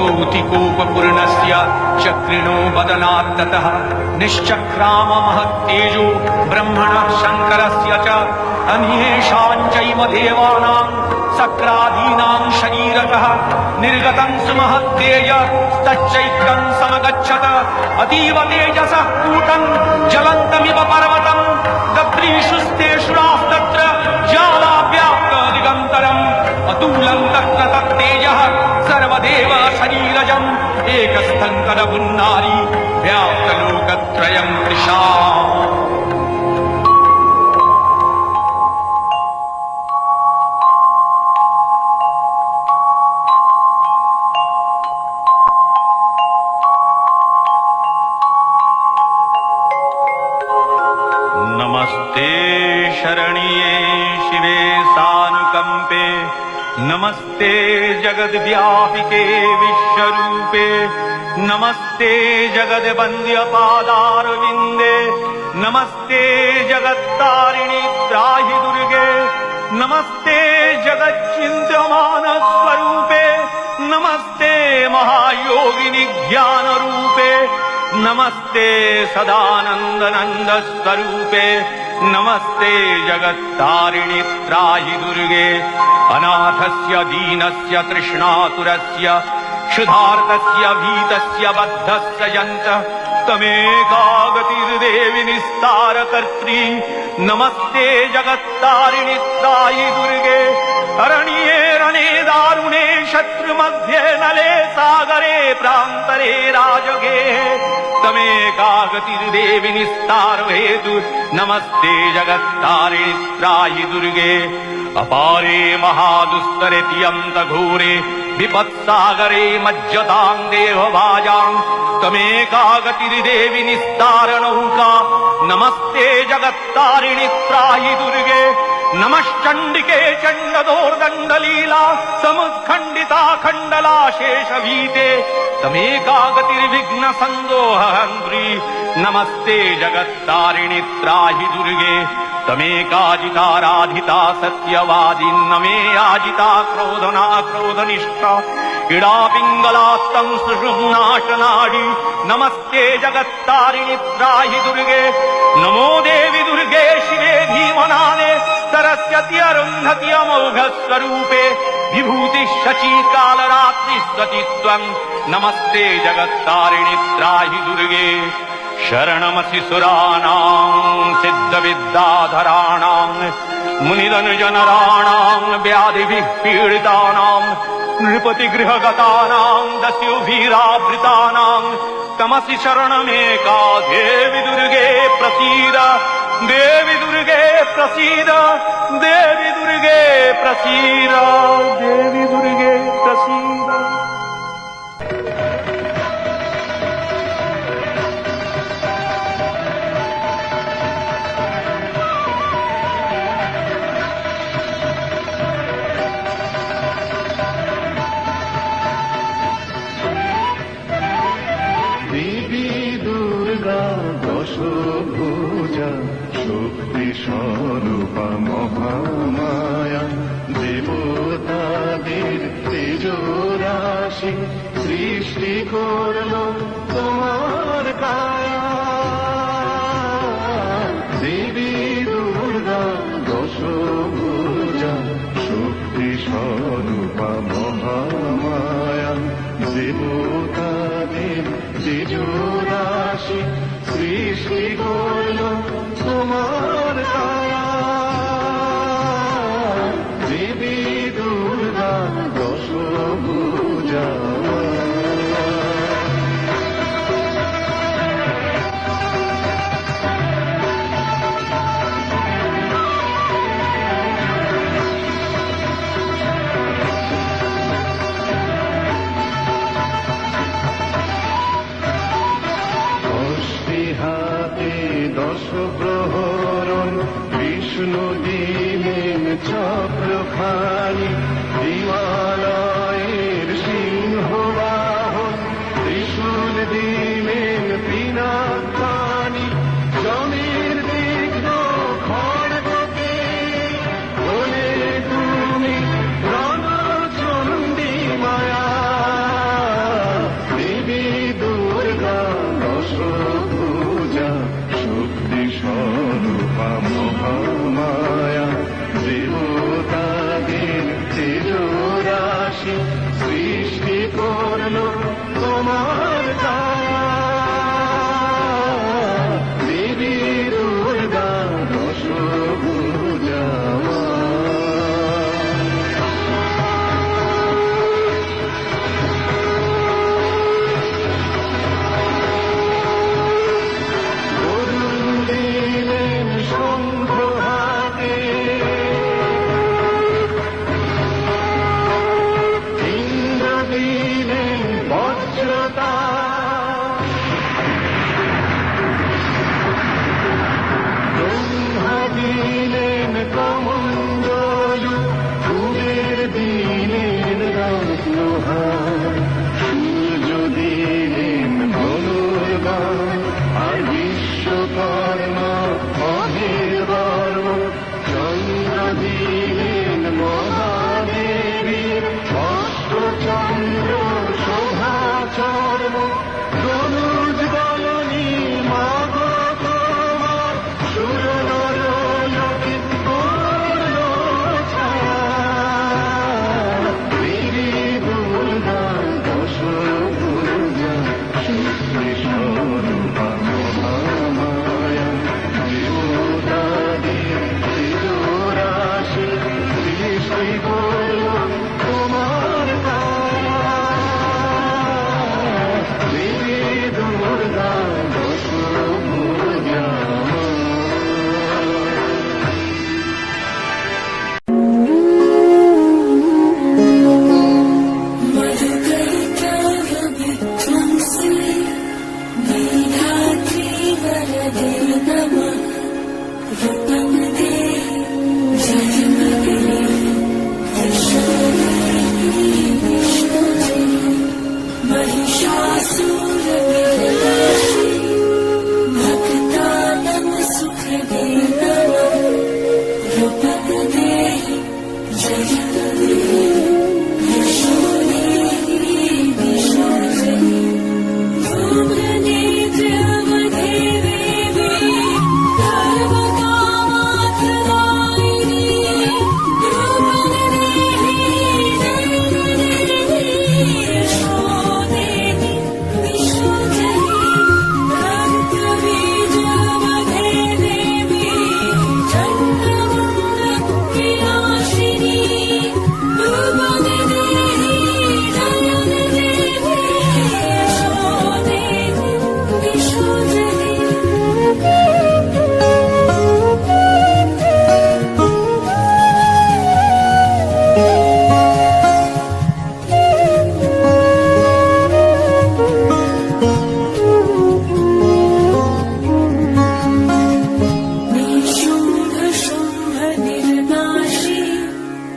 स्तौतिकोपपूर्णस्य चक्रिणो बदनात्ततः निश्चक्राम महत्तेजो ब्रह्मणः शङ्करस्य च अन्येषाञ्चैव देवानां सक्रादीनां शरीरतः निर्गतं सुमहत्तेज तच्चैत्रं समगच्छत अतीव तेजसः कूटं ज्वलन्तमिव पर्वतं दद्रीषुस्तेषुरास्तत्र ज्वालाव्याप्त दिगन्तरम् अतुलं तत्र तत्तेजः सर्वदेव शरीरजम् एकस्थं कदपुन्नारी व्याप्तलोकत्रयं तृषा। नमस्ते शरण्ये शिवे सानुकंपे नमस्ते जगद्व्यापिके विश्वरूपे नमस्ते जगद्वन्द्यपादारविन्दे नमस्ते जगत्तारिणि त्राहि दुर्गे नमस्ते जगच्चिन्त्यमानस्वरूपे नमस्ते महायोगिनि ज्ञानरूपे नमस्ते सदानंद स्वरूपे नमस्ते जगत्तारिणि त्राहि दुर्गे अनाथस्य दीनस्य तृष्णातुरस्य क्षुधार्तस्य भीतस्य बद्धस्य यन्तः तमेकागतिर्देवि निस्तारकर्त्री नमस्ते जगत्तारिणि त्राहि दुर्गे अरण्ये रणे दारुणे शत्रुमध्ये नले सागरे प्रान्तरे राजगे तमेकागतिर्देवि निस्तार हेतु नमस्ते जगत्तारिणि त्राहि दुर्गे अपारे महादुस्तरे तियन्त घोरे विपत्सागरे मज्जतां देवभाजां तमेकागतिर्देवि निस्तारणौका नमस्ते जगत्तारिणि त्राहि दुर्गे नमश्चण्डिके चण्डदोर्दण्डलीला समुत्खण्डिता खण्डला शेषभीते तमेकागतिर्विघ्न संदोहन्त्री नमस्ते जगत्तारिणि त्राहि दुर्गे तमेकाजिताराधिता सत्यवादी नमे आजिता क्रोधना क्रोधनिष्ठा इडा पिङ्गलात्तं सुषुम्नाशनाडी नमस्ते जगत्तारिणि त्राहि दुर्गे नमो देवि दुर्गे शिवे धीमनाने सरस्वती अरुन्धति अमोघस्वरूपे विभूति शची कालरात्रि सचित्वं नमस्ते जगत्तारिणि त्राहि दुर्गे शरणमसि सुराणां सिद्धविद्याधराणां मुनिधनुजनराणां व्याधिभिः पीडितानां नृपतिगृहगतानां दस्युभिरावृतानां तमसि शरणमेका देवि दुर्गे प्रसीद देवि दुर्गे प्रसीद देवि दुर्गे प्रसीद देवि दुर्गे प्रसीद। শক্তি স্বরূপা মহামায়া দেবতাদের তেজরাশি সৃষ্টি করল তোমার কায়া দেবী দুর্গা দশভুজা শক্তি স্বরূপা মহামায়া দেবতাদের তেজরাশি সৃষ্টি করল তোমার কায়া দেবী দুর্গা দশভুজা। হাতে দশ প্রহরণ বিষ্ণু দিলেন চক্রখানি হিমালয়ের সিংহবাহন ত্রিশূল দিলেন পিনাকানি জমির বিঘ্ন খড়গকে বলে তুমি রণচণ্ডী মায়া তেজরাশি সৃষ্টি করলো তোমার কায়া দেবী দুর্গা দশভুজা কমণ্ডলু ফুলের দিলেন রত্নহার সূর্য দিলেন ধনুর্বাণ আর বিশ্বকর্মা মহের বর্ম চন্দ্র দিলেন মহাদেবীর অষ্টচন্দ্র শোভা চর্ম তনুজ বলনি মাগ তোমার সুরনর লোকে পূর্ণ ছায়া দেবী দুর্গা দশভুজা শ্রী স্বরূপা মহামায়া দেবতাদি তেজরাশি সৃষ্টি করল তোমার কায়া দেবী দুর্গা দশভুজা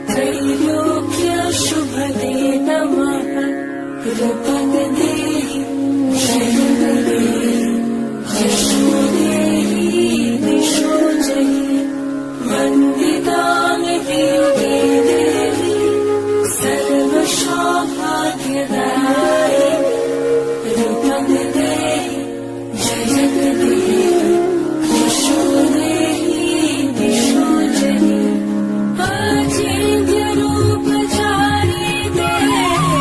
त्रैलोक्य शुभदे नमः।